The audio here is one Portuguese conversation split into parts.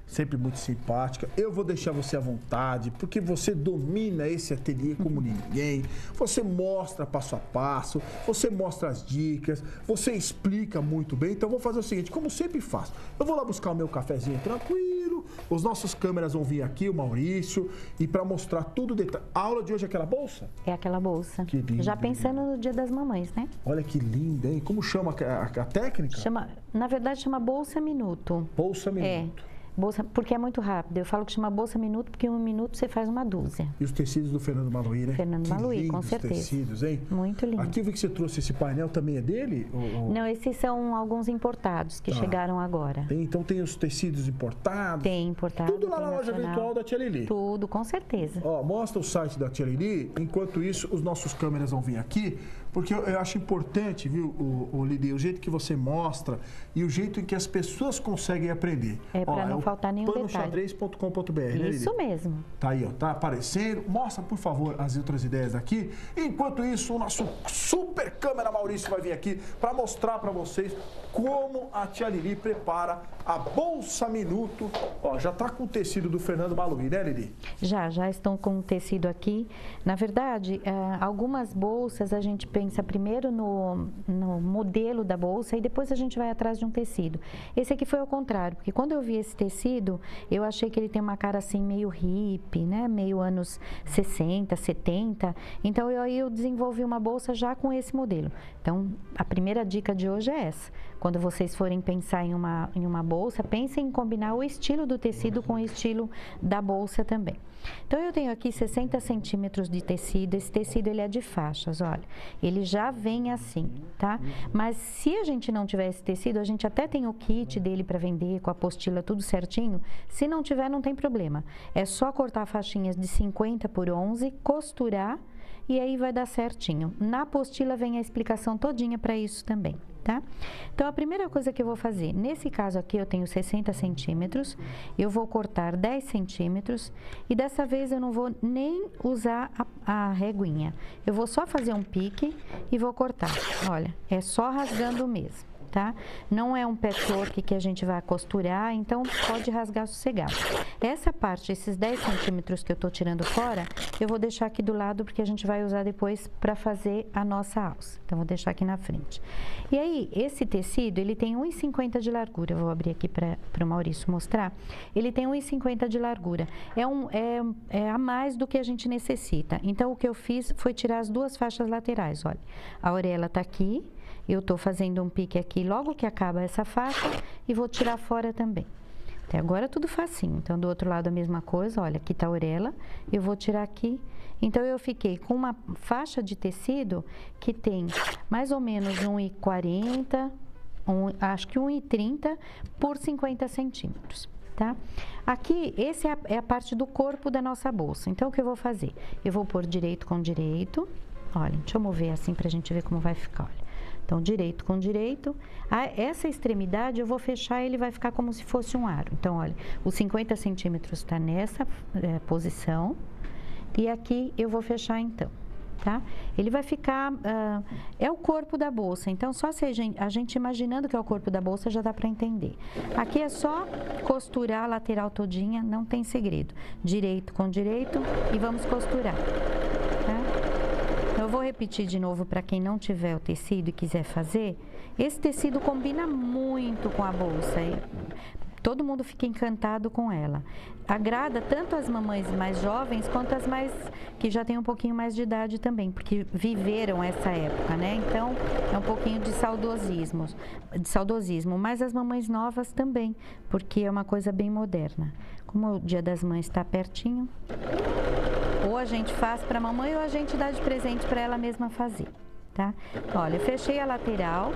sempre muito simpática. Eu vou deixar você à vontade, porque você domina esse ateliê como ninguém. Você mostra passo a passo, você mostra as dicas, você explica muito bem. Então, vou fazer o seguinte, como sempre faço. Eu vou lá buscar o meu cafezinho tranquilo, os nossos câmeras vão vir aqui, o Maurício, e para mostrar tudo detalhe. A aula de hoje é aquela bolsa? É aquela bolsa. Que lindo. Já pensando no Dia das Mamães, né? Olha que linda, hein? Como chama a técnica? Na verdade, chama Bolsa Minuto. Bolsa Minuto. Bolsa, porque é muito rápido. Eu falo que chama Bolsa Minuto porque em 1 minuto você faz uma dúzia. E os tecidos do Fernando Maluhy, né? Fernando Maluhy, com certeza. Tecidos, hein? Muito lindo. Aqui eu vi que você trouxe esse painel, também é dele? Não, esses são alguns importados que chegaram agora. Então tem os tecidos importados? Tem importado. Tudo lá na loja virtual da Tia Lili? Tudo, com certeza. Ó, mostra o site da Tia Lili. Enquanto isso, os nossos câmeras vão vir aqui, porque eu acho importante, viu, o Lili, o jeito que você mostra e o jeito em que as pessoas conseguem aprender. É para não faltar nenhum detalhe. Panoxadrez.com.br, né, Lili? Isso mesmo. Tá aí, ó, tá aparecendo. Mostra, por favor, as outras ideias aqui. Enquanto isso, o nosso super câmera Maurício vai vir aqui para mostrar para vocês como a Tia Lili prepara a Bolsa Minuto. Ó, já tá com o tecido do Fernando Maluhy, né, Lili? Já estão com o tecido aqui. Na verdade, algumas bolsas a gente pensa primeiro no modelo da bolsa e depois a gente vai atrás de um tecido. Esse aqui foi ao contrário, porque quando eu vi esse tecido, eu achei que ele tem uma cara assim meio hippie, né? Meio anos 60, 70. Então eu desenvolvi uma bolsa já com esse modelo. Então, a primeira dica de hoje é essa. Quando vocês forem pensar em uma bolsa, pensem em combinar o estilo do tecido com o estilo da bolsa também. Então, eu tenho aqui 60 centímetros de tecido. Esse tecido, ele é de faixas, olha. Ele já vem assim, tá? Mas se a gente não tiver esse tecido, a gente até tem o kit dele para vender, com a apostila tudo certinho. Se não tiver, não tem problema. É só cortar faixinhas de 50 por 11, costurar e aí vai dar certinho. Na apostila vem a explicação todinha para isso também, tá? Então, a primeira coisa que eu vou fazer, nesse caso aqui eu tenho 60 centímetros, eu vou cortar 10 centímetros e dessa vez eu não vou nem usar a reguinha. Eu vou só fazer um pique e vou cortar. Olha, é só rasgando mesmo. Tá? Não é um patchwork que a gente vai costurar, então pode rasgar sossegado. Essa parte, esses 10 centímetros que eu tô tirando fora, eu vou deixar aqui do lado porque a gente vai usar depois para fazer a nossa alça. Então, vou deixar aqui na frente. E aí, esse tecido, ele tem 1,50 de largura. Eu vou abrir aqui para o Maurício mostrar. Ele tem 1,50 de largura. É a mais do que a gente necessita. Então, o que eu fiz foi tirar as duas faixas laterais, olha. A orelha tá aqui. Eu estou fazendo um pique aqui logo que acaba essa faixa e vou tirar fora também. Até agora tudo facinho. Então, do outro lado a mesma coisa, olha, aqui está a orelha, eu vou tirar aqui. Então, eu fiquei com uma faixa de tecido que tem mais ou menos 1,40, acho que 1,30 por 50 centímetros. Tá? Aqui, esse é a parte do corpo da nossa bolsa. Então, o que eu vou fazer? Eu vou pôr direito com direito. Olha, deixa eu mover assim para a gente ver como vai ficar, olha. Então, direito com direito. Essa extremidade eu vou fechar, ele vai ficar como se fosse um aro. Então, olha, os 50 centímetros está nessa posição. E aqui eu vou fechar então, tá? Ele vai ficar, é o corpo da bolsa. Então, só se a gente imaginando que é o corpo da bolsa, já dá para entender. Aqui é só costurar a lateral todinha, não tem segredo. Direito com direito e vamos costurar, tá? Eu vou repetir de novo para quem não tiver o tecido e quiser fazer. Esse tecido combina muito com a bolsa. Todo mundo fica encantado com ela. Agrada tanto as mamães mais jovens quanto as mais que já têm um pouquinho mais de idade também, porque viveram essa época, né? Então, é um pouquinho de saudosismo, mas as mamães novas também, porque é uma coisa bem moderna. Como o Dia das Mães está pertinho, ou a gente faz para a mamãe ou a gente dá de presente para ela mesma fazer, tá? Olha, eu fechei a lateral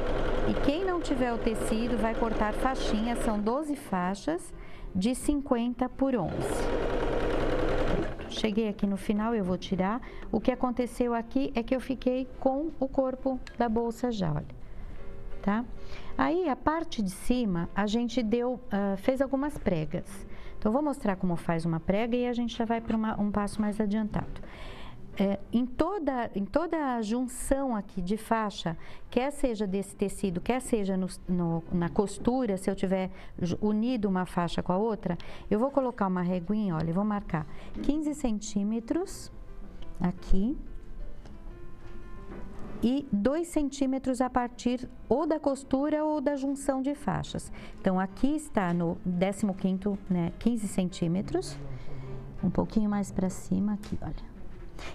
e quem não tiver o tecido vai cortar faixinhas, são 12 faixas de 50 por 11. Cheguei aqui no final, eu vou tirar. O que aconteceu aqui é que eu fiquei com o corpo da bolsa já, olha, tá? Aí, a parte de cima, a gente fez algumas pregas. Então, eu vou mostrar como faz uma prega e a gente já vai para um passo mais adiantado. em toda a junção aqui de faixa, quer seja desse tecido, quer seja na costura, se eu tiver unido uma faixa com a outra, eu vou colocar uma reguinha, olha, eu vou marcar 15 centímetros aqui e 2 centímetros a partir ou da costura ou da junção de faixas. Então, aqui está no 15º, né, 15 centímetros, um pouquinho mais para cima aqui, olha.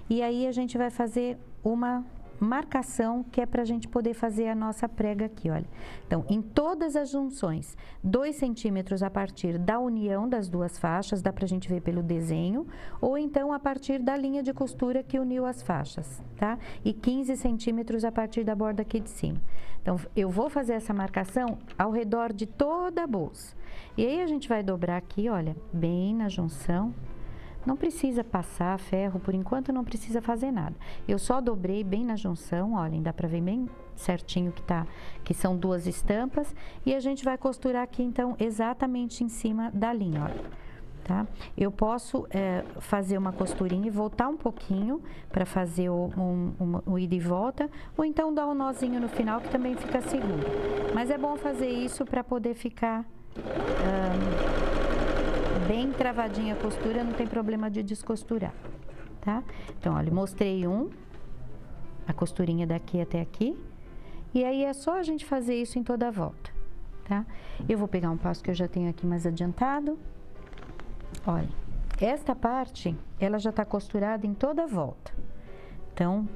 E aí a gente vai fazer uma marcação que é para a gente poder fazer a nossa prega aqui, olha. Então, em todas as junções, 2 centímetros a partir da união das duas faixas, dá para a gente ver pelo desenho, ou então a partir da linha de costura que uniu as faixas, tá? E 15 centímetros a partir da borda aqui de cima. Então, eu vou fazer essa marcação ao redor de toda a bolsa. E aí a gente vai dobrar aqui, olha, bem na junção. Não precisa passar ferro, por enquanto não precisa fazer nada. Eu só dobrei bem na junção, olhem, dá pra ver bem certinho que são duas estampas. E a gente vai costurar aqui, então, exatamente em cima da linha, olha. Tá? Eu posso fazer uma costurinha e voltar um pouquinho para fazer o ida e volta, ou então dar um nozinho no final que também fica seguro. Mas é bom fazer isso para poder ficar bem travadinha a costura, não tem problema de descosturar, tá? Então, olha, mostrei a costurinha daqui até aqui, e aí é só a gente fazer isso em toda a volta, tá? Eu vou pegar um passo que eu já tenho aqui mais adiantado. Olha, esta parte, ela já tá costurada em toda a volta. Então,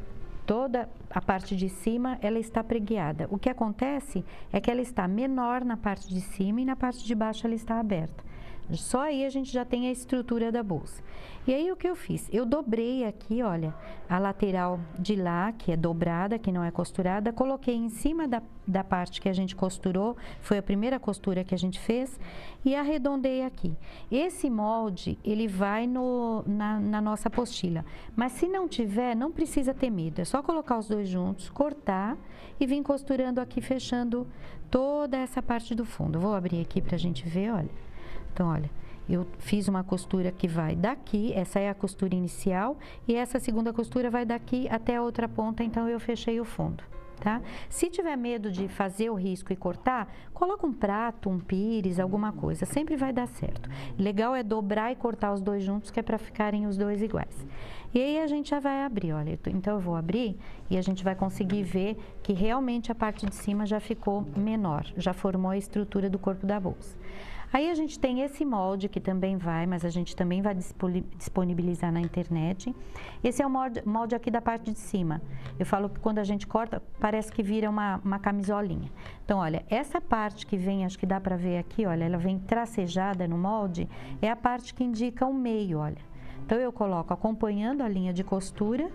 toda a parte de cima, ela está pregueada. O que acontece é que ela está menor na parte de cima e na parte de baixo ela está aberta. Só aí a gente já tem a estrutura da bolsa. E aí o que eu fiz? Eu dobrei aqui, olha, a lateral de lá, que é dobrada, que não é costurada, coloquei em cima da parte que a gente costurou, foi a primeira costura que a gente fez, e arredondei aqui. Esse molde, ele vai na nossa apostila, mas se não tiver, não precisa ter medo, é só colocar os dois juntos, cortar e vir costurando aqui, fechando toda essa parte do fundo. Vou abrir aqui pra gente ver, olha. Então, olha, eu fiz uma costura que vai daqui, essa é a costura inicial, e essa segunda costura vai daqui até a outra ponta, então eu fechei o fundo, tá? Se tiver medo de fazer o risco e cortar, coloca um prato, um pires, alguma coisa, sempre vai dar certo. Legal é dobrar e cortar os dois juntos, que é para ficarem os dois iguais. E aí a gente já vai abrir, olha, então eu vou abrir e a gente vai conseguir ver que realmente a parte de cima já ficou menor, já formou a estrutura do corpo da bolsa. Aí a gente tem esse molde que também vai, mas a gente também vai disponibilizar na internet. Esse é o molde aqui da parte de cima. Eu falo que quando a gente corta, parece que vira uma camisolinha. Então, olha, essa parte que vem, acho que dá pra ver aqui, olha, ela vem tracejada no molde, é a parte que indica o meio, olha. Então, eu coloco acompanhando a linha de costura,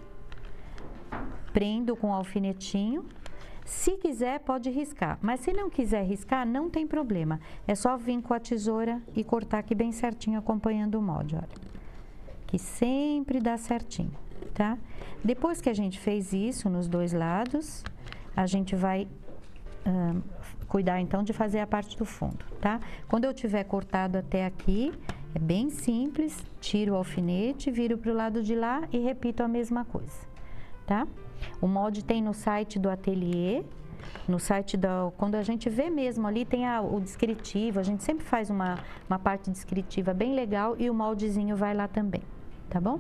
prendo com o alfinetinho. Se quiser, pode riscar, mas se não quiser riscar, não tem problema. É só vir com a tesoura e cortar aqui bem certinho, acompanhando o molde, olha. Que sempre dá certinho, tá? Depois que a gente fez isso nos dois lados, a gente vai cuidar então de fazer a parte do fundo, tá? Quando eu tiver cortado até aqui, é bem simples, tiro o alfinete, viro para o lado de lá e repito a mesma coisa, tá? O molde tem no site do ateliê, no site quando a gente vê mesmo ali, tem o descritivo, a gente sempre faz uma parte descritiva bem legal e o moldezinho vai lá também, tá bom?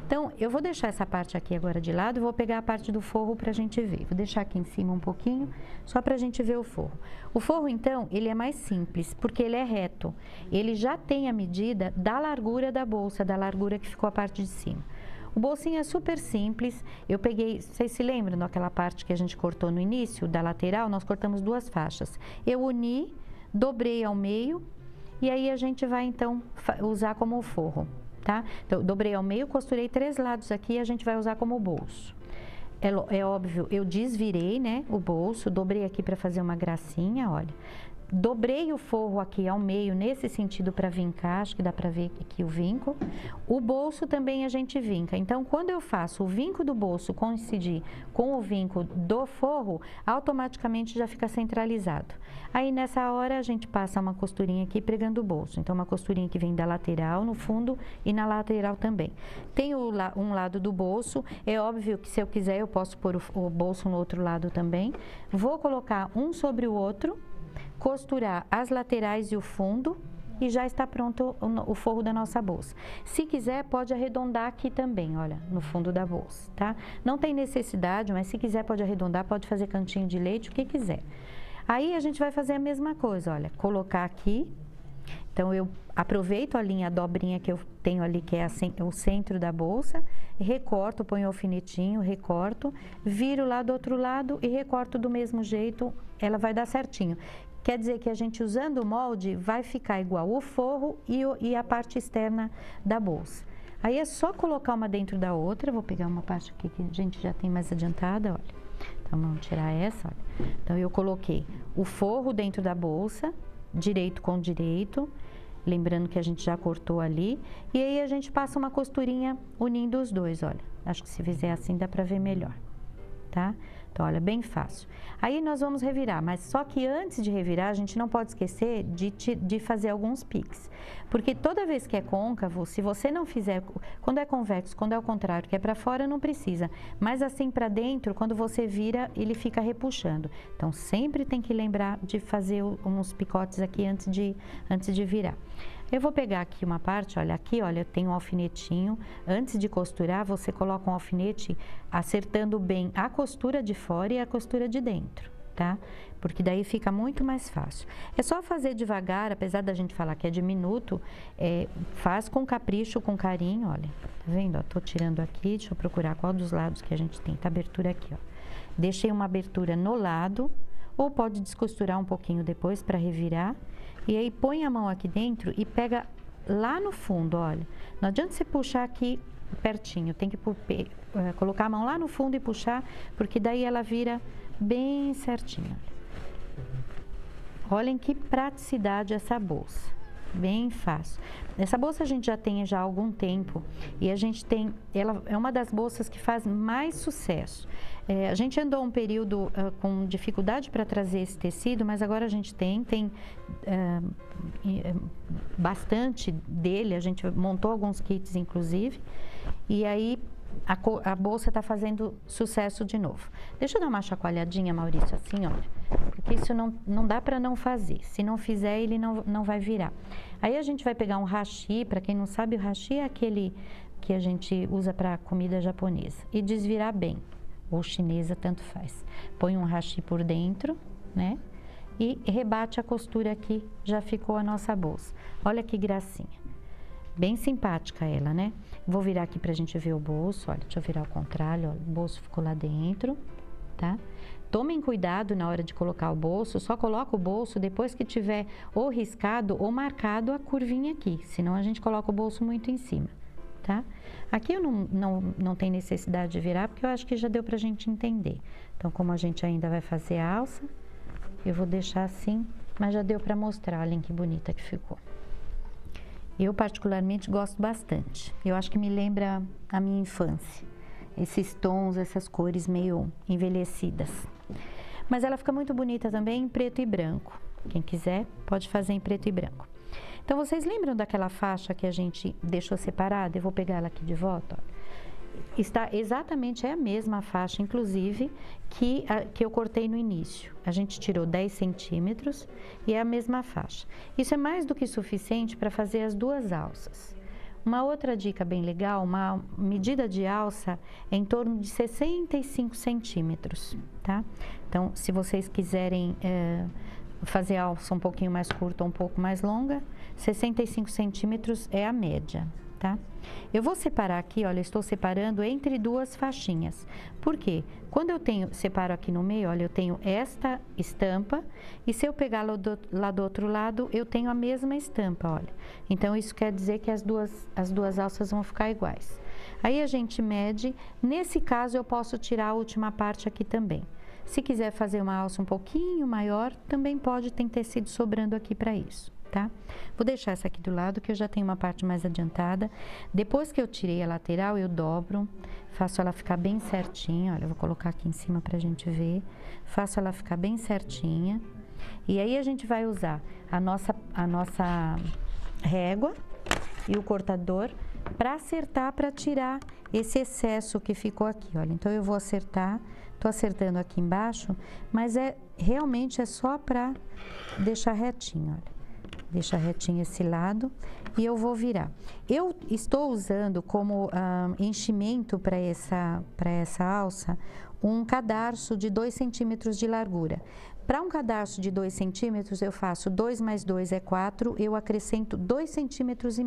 Então, eu vou deixar essa parte aqui agora de lado e vou pegar a parte do forro pra gente ver. Vou deixar aqui em cima um pouquinho, só pra gente ver o forro. O forro, então, ele é mais simples, porque ele é reto. Ele já tem a medida da largura da bolsa, da largura que ficou a parte de cima. O bolsinho é super simples, eu peguei, vocês se lembram daquela parte que a gente cortou no início, da lateral, nós cortamos duas faixas. Eu uni, dobrei ao meio e aí a gente vai então usar como forro, tá? Então, dobrei ao meio, costurei 3 lados aqui e a gente vai usar como bolso. É óbvio, eu desvirei, né, o bolso, dobrei aqui para fazer uma gracinha, olha. dobrei o forro aqui ao meio, nesse sentido para vincar, acho que dá para ver aqui o vinco. O bolso também a gente vinca. Então, quando eu faço o vinco do bolso coincidir com o vinco do forro, automaticamente já fica centralizado. Aí, nessa hora, a gente passa uma costurinha aqui pregando o bolso. Então, uma costurinha que vem da lateral, no fundo, e na lateral também. Tem um lado do bolso, é óbvio que se eu quiser, eu posso pôr o bolso no outro lado também. Vou colocar um sobre o outro, costurar as laterais e o fundo e já está pronto o forro da nossa bolsa. Se quiser, pode arredondar aqui também, olha, no fundo da bolsa, tá? Não tem necessidade, mas se quiser pode arredondar, pode fazer cantinho de leite, o que quiser. Aí a gente vai fazer a mesma coisa, olha, colocar aqui. Então, eu aproveito a linha, a dobrinha que eu tenho ali, que é o centro da bolsa, recorto, ponho o alfinetinho, recorto, viro lá do outro lado e recorto do mesmo jeito, ela vai dar certinho. Quer dizer que a gente, usando o molde, vai ficar igual o forro e a parte externa da bolsa. Aí é só colocar uma dentro da outra. Vou pegar uma parte aqui que a gente já tem mais adiantada, olha. Então, vamos tirar essa, olha. Então, eu coloquei o forro dentro da bolsa, direito com direito, lembrando que a gente já cortou ali. E aí, a gente passa uma costurinha unindo os dois, olha. Acho que se fizer assim, dá pra ver melhor, tá? Então, olha, bem fácil. Aí nós vamos revirar, mas só que antes de revirar, a gente não pode esquecer de fazer alguns piques. Porque toda vez que é côncavo, se você não fizer, quando é convexo, quando é ao contrário, que é para fora, não precisa. Mas assim para dentro, quando você vira, ele fica repuxando. Então, sempre tem que lembrar de fazer uns picotes aqui antes de virar. Eu vou pegar aqui uma parte, olha, aqui, olha, eu tenho um alfinetinho. Antes de costurar, você coloca um alfinete acertando bem a costura de fora e a costura de dentro, tá? Porque daí fica muito mais fácil. É só fazer devagar, apesar da gente falar que é diminuto, faz com capricho, com carinho, olha. Tá vendo? Ó, tô tirando aqui, deixa eu procurar qual dos lados que a gente tem. Tá abertura aqui, ó. Deixei uma abertura no lado, ou pode descosturar um pouquinho depois para revirar. E aí põe a mão aqui dentro e pega lá no fundo, olha. Não adianta você puxar aqui pertinho, tem que colocar a mão lá no fundo e puxar, porque daí ela vira bem certinha. Olhem que praticidade essa bolsa, bem fácil. Essa bolsa a gente já tem há algum tempo e a gente tem, ela é uma das bolsas que faz mais sucesso. A gente andou um período com dificuldade para trazer esse tecido, mas agora a gente tem bastante dele, a gente montou alguns kits inclusive, e aí a bolsa está fazendo sucesso de novo. Deixa eu dar uma chacoalhadinha, Maurício, assim, olha, porque isso não dá para não fazer. Se não fizer, ele não vai virar. Aí a gente vai pegar um hashi, para quem não sabe, o hashi é aquele que a gente usa para comida japonesa, e desvirar bem, ou chinesa, tanto faz. Põe um hashi por dentro, né? E rebate a costura aqui, já ficou a nossa bolsa. Olha que gracinha. Bem simpática ela, né? Vou virar aqui pra gente ver o bolso, olha, deixa eu virar ao contrário, ó, o bolso ficou lá dentro, tá? Tomem cuidado na hora de colocar o bolso, só coloca o bolso depois que tiver ou riscado ou marcado a curvinha aqui, senão a gente coloca o bolso muito em cima, tá? Aqui eu não tem necessidade de virar, porque eu acho que já deu pra gente entender. Então, como a gente ainda vai fazer a alça, eu vou deixar assim, mas já deu pra mostrar, olhem que bonita que ficou. Eu particularmente gosto bastante. Eu acho que me lembra a minha infância. Esses tons, essas cores meio envelhecidas. Mas ela fica muito bonita também em preto e branco. Quem quiser pode fazer em preto e branco. Então, vocês lembram daquela faixa que a gente deixou separada? Eu vou pegar ela aqui de volta, ó. Está exatamente a mesma faixa, inclusive, que eu cortei no início. A gente tirou 10 centímetros e é a mesma faixa. Isso é mais do que suficiente para fazer as duas alças. Uma outra dica bem legal, uma medida de alça é em torno de 65 centímetros, tá? Então, se vocês quiserem fazer a alça um pouquinho mais curta ou um pouco mais longa, 65 centímetros é a média, tá? Eu vou separar aqui, olha, estou separando entre duas faixinhas. Por quê? Quando eu separo aqui no meio, olha, eu tenho esta estampa, e se eu pegar lá do outro lado, eu tenho a mesma estampa, olha. Então, isso quer dizer que as duas alças vão ficar iguais. Aí a gente mede, nesse caso eu posso tirar a última parte aqui também. Se quiser fazer uma alça um pouquinho maior, também pode, tem tecido sobrando aqui para isso, tá? Vou deixar essa aqui do lado, que eu já tenho uma parte mais adiantada. Depois que eu tirei a lateral, eu dobro, faço ela ficar bem certinha. Olha, eu vou colocar aqui em cima pra gente ver. Faço ela ficar bem certinha. E aí a gente vai usar a nossa régua e o cortador para acertar, para tirar esse excesso que ficou aqui, olha. Então eu vou acertar, tô acertando aqui embaixo, mas realmente é só para deixar retinho, olha. Deixa retinho esse lado e eu vou virar. Eu estou usando como enchimento para essa alça um cadarço de 2 centímetros de largura. Para um cadarço de 2 centímetros, eu faço 2 mais 2 é 4, eu acrescento 2,5 centímetros.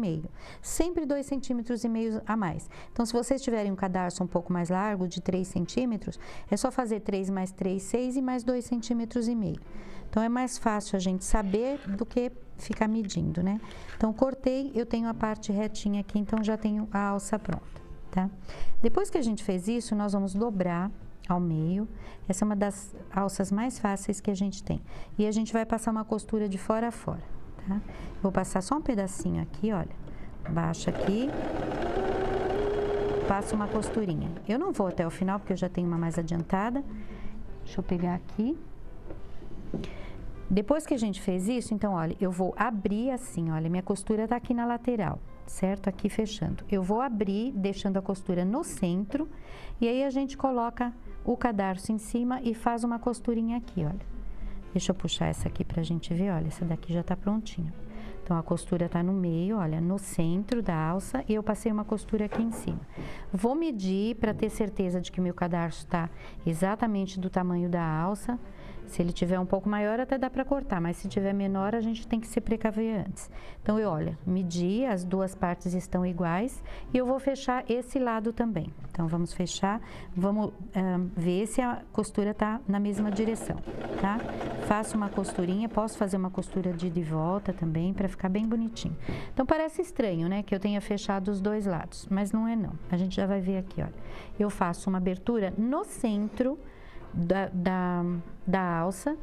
Sempre 2,5 centímetros a mais. Então, se vocês tiverem um cadarço um pouco mais largo, de 3 centímetros, é só fazer 3 mais 3, 6 e mais 2,5 centímetros. Então, é mais fácil a gente saber do que ficar medindo, né? Então, cortei, eu tenho a parte retinha aqui, então já tenho a alça pronta, tá? Depois que a gente fez isso, nós vamos dobrar ao meio. Essa é uma das alças mais fáceis que a gente tem. E a gente vai passar uma costura de fora a fora, tá? Vou passar só um pedacinho aqui, olha. Baixa aqui. Passo uma costurinha. Eu não vou até o final, porque eu já tenho uma mais adiantada. Deixa eu pegar aqui. Depois que a gente fez isso, então, olha, eu vou abrir assim, olha, minha costura tá aqui na lateral, certo? Aqui fechando. Eu vou abrir, deixando a costura no centro, e aí a gente coloca o cadarço em cima e faz uma costurinha aqui, olha. Deixa eu puxar essa aqui pra gente ver, olha, essa daqui já tá prontinha. Então, a costura tá no meio, olha, no centro da alça, e eu passei uma costura aqui em cima. Vou medir para ter certeza de que meu cadarço tá exatamente do tamanho da alça. Se ele tiver um pouco maior, até dá para cortar, mas se tiver menor, a gente tem que se precaver antes. Então, olha, medi, as duas partes estão iguais e eu vou fechar esse lado também. Então, vamos fechar, vamos ver se a costura tá na mesma direção, tá? Faço uma costurinha, posso fazer uma costura de ida e volta também, para ficar bem bonitinho. Então, parece estranho, né, que eu tenha fechado os dois lados, mas não é não. A gente já vai ver aqui, olha. Eu faço uma abertura no centro da alça,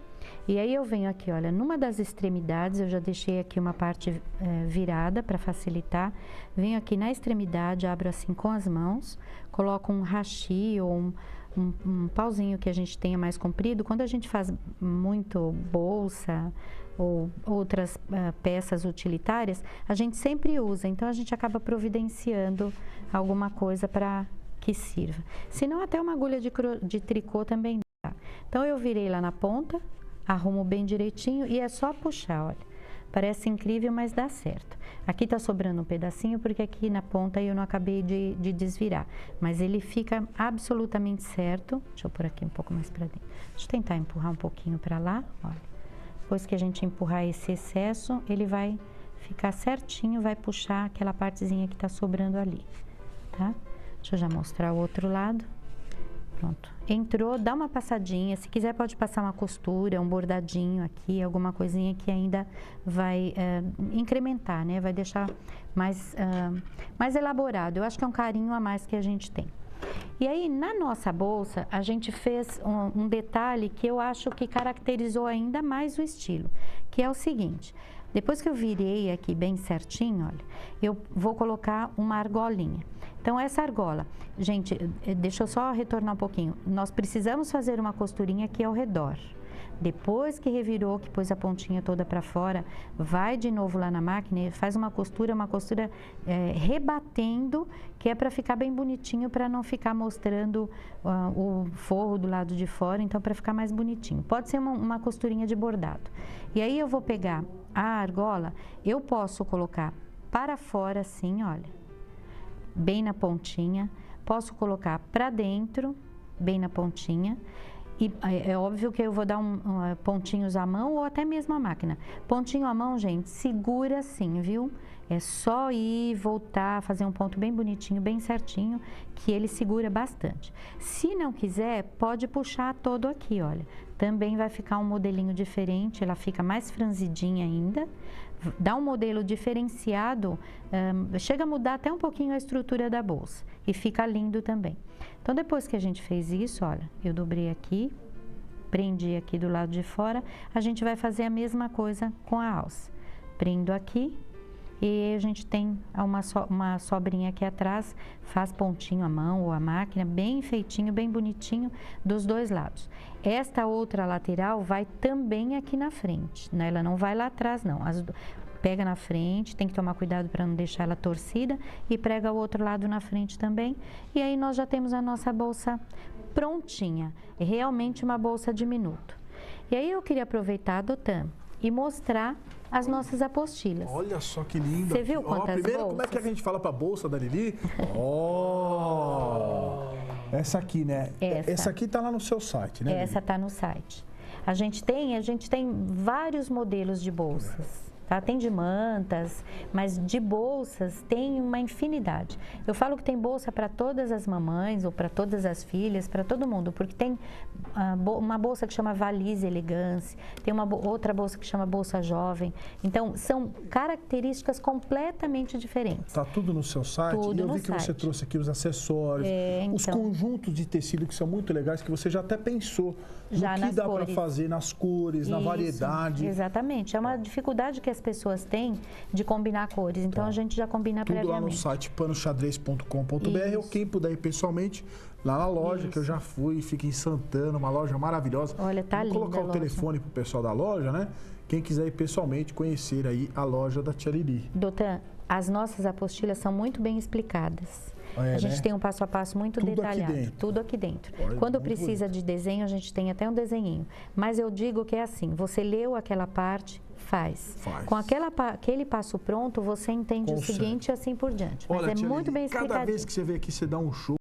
e aí eu venho aqui, olha, numa das extremidades, eu já deixei aqui uma parte virada para facilitar, venho aqui na extremidade, abro assim com as mãos, coloco um hashi ou um pauzinho que a gente tenha mais comprido. Quando a gente faz muito bolsa ou outras peças utilitárias, a gente sempre usa, então a gente acaba providenciando alguma coisa para que sirva. Se não, até uma agulha de tricô também dá. Então, eu virei lá na ponta, arrumo bem direitinho e é só puxar, olha. Parece incrível, mas dá certo. Aqui tá sobrando um pedacinho, porque aqui na ponta eu não acabei de desvirar. Mas ele fica absolutamente certo. Deixa eu pôr aqui um pouco mais pra dentro. Deixa eu tentar empurrar um pouquinho pra lá, olha. Depois que a gente empurrar esse excesso, ele vai ficar certinho, vai puxar aquela partezinha que tá sobrando ali, tá? Deixa eu já mostrar o outro lado. Pronto. Entrou, dá uma passadinha. Se quiser, pode passar uma costura, um bordadinho aqui, alguma coisinha que ainda vai incrementar, né? Vai deixar mais elaborado. Eu acho que é um carinho a mais que a gente tem. E aí, na nossa bolsa, a gente fez um detalhe que eu acho que caracterizou ainda mais o estilo, que é o seguinte. Depois que eu virei aqui bem certinho, olha, eu vou colocar uma argolinha. Então, essa argola, gente, deixa eu só retornar um pouquinho. Nós precisamos fazer uma costurinha aqui ao redor. Depois que revirou, que pôs a pontinha toda para fora, vai de novo lá na máquina e faz uma costura rebatendo, que é para ficar bem bonitinho, para não ficar mostrando o forro do lado de fora, então para ficar mais bonitinho. Pode ser uma costurinha de bordado. E aí eu vou pegar a argola, eu posso colocar para fora assim, olha, bem na pontinha, posso colocar para dentro, bem na pontinha. E é óbvio que eu vou dar pontinhos à mão ou até mesmo à máquina. Pontinho à mão, gente, segura assim, viu? É só ir, voltar, fazer um ponto bem bonitinho, bem certinho, que ele segura bastante. Se não quiser, pode puxar todo aqui, olha. Também vai ficar um modelinho diferente, ela fica mais franzidinha ainda. Dá um modelo diferenciado, chega a mudar até um pouquinho a estrutura da bolsa. E fica lindo também. Então, depois que a gente fez isso, olha, eu dobrei aqui, prendi aqui do lado de fora, a gente vai fazer a mesma coisa com a alça. Prendo aqui e a gente tem uma sobrinha aqui atrás, faz pontinho à mão ou à máquina, bem feitinho, bem bonitinho dos dois lados. Esta outra lateral vai também aqui na frente, né? Ela não vai lá atrás não. Pega na frente, tem que tomar cuidado para não deixar ela torcida e prega o outro lado na frente também. E aí nós já temos a nossa bolsa prontinha, é realmente uma bolsa de minuto. E aí eu queria aproveitar, Dotan, e mostrar as nossas apostilhas. Olha só que linda. Você viu quantas primeiro, bolsas? como é que a gente fala para a bolsa da Lili? Essa aqui, né? Essa aqui tá lá no seu site, né, Lili? Essa tá no site. A gente tem vários modelos de bolsas. Tá? Tem de mantas, mas de bolsas tem uma infinidade. Eu falo que tem bolsa para todas as mamães ou para todas as filhas, para todo mundo, porque tem uma bolsa que chama valise elegance, tem outra bolsa que chama bolsa jovem. Então, são características completamente diferentes. Tá tudo no seu site? Tudo e eu no vi que site. você trouxe aqui os acessórios, os conjuntos de tecido que são muito legais, que você já até pensou Já no que dá para fazer nas cores, na variedade. Exatamente. É uma dificuldade que as pessoas têm de combinar cores. Então, a gente já combina tudo previamente. lá no site panoxadrez.com.br ou quem puder ir pessoalmente lá na loja, que eu já fui, fica em Santana, uma loja maravilhosa. Olha, tá linda. Vou colocar o telefone pro pessoal da loja, né? Quem quiser ir pessoalmente conhecer aí a loja da Tia Lili. Doutor, as nossas apostilhas são muito bem explicadas. A gente tem um passo a passo muito detalhado. Tudo aqui dentro. Quando precisa de desenho, a gente tem até um desenhinho. Mas eu digo que é assim, você leu aquela parte, faz. Com aquele passo pronto, você entende o seguinte e assim por diante. Mas é muito bem explicadinho. Cada vez que você vê aqui, você dá um show.